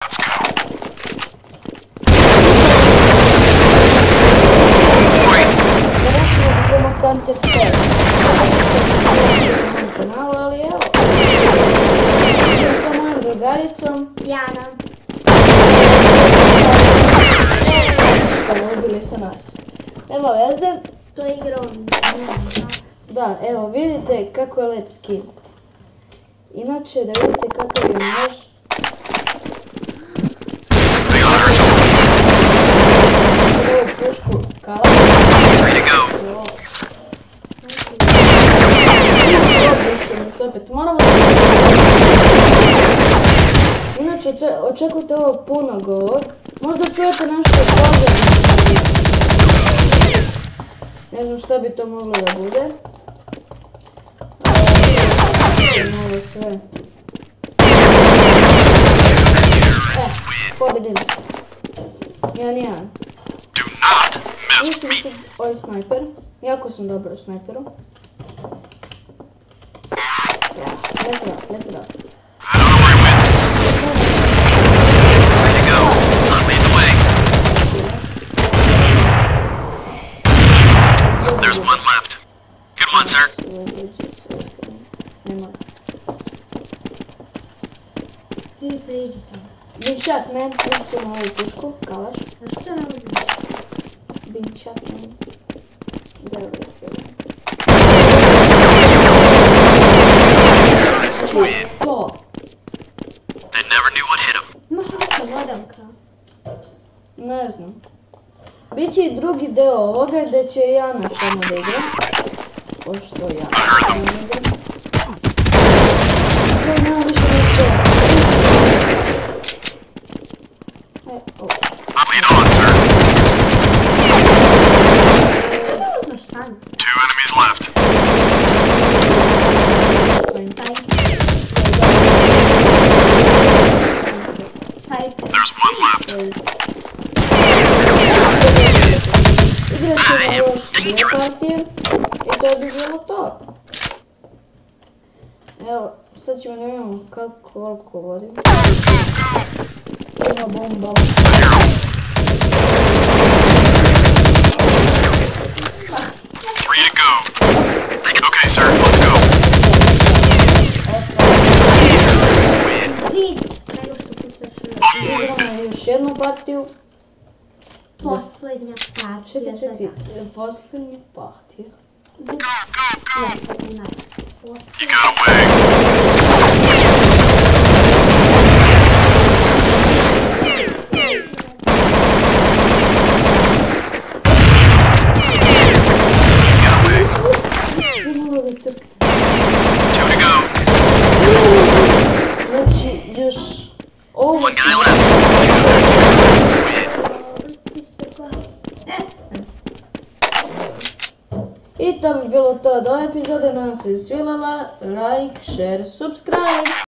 Ali evo, sa mojom drugaricom Jana. Ubili su nas. Nema veze. To je igra on. Da, evo vidite kako je lep skin. Inače da vidite kako je nož. Ovu pušku kala. Opet moramo. Inače očekujte ovog punog ovog. Možda čujete nešto pozorno. Ne znam što bi to moglo da bude. Ovo sve. Pobedim. 1-1. Mislim ovo je snajper. Jako sam dobro u snajperu. Let's it up. There's one left. Good one, sir. Been shot, man. Pustit ćemo ovu pušku, kalaš. A što radi? Been shot, man. Dobro se. To. They never knew what hit him. Imaš ovo vodanka. Ne znam. Biće i drugi deo ovoga gdje će Jana samo da igra. Pošto Jana samo da igra. To je nema više nešto. Lead on, sir. Imaš san. 2 enemies left. There's one left. Igrat ćemo još 2 partije i to bi bilo to. Evo, sad ćemo da vidimo koliko vodim. Ima bomba. Three to go. Okay, sir, let's go. Zid. Nego što pucaš. Igramo još jednu partiju. Posljednja partija. Čekaj, posljednja partija. You got away. One guy left. I to bi bilo to od ove epizode. Nadam se svima like, share, subscribe.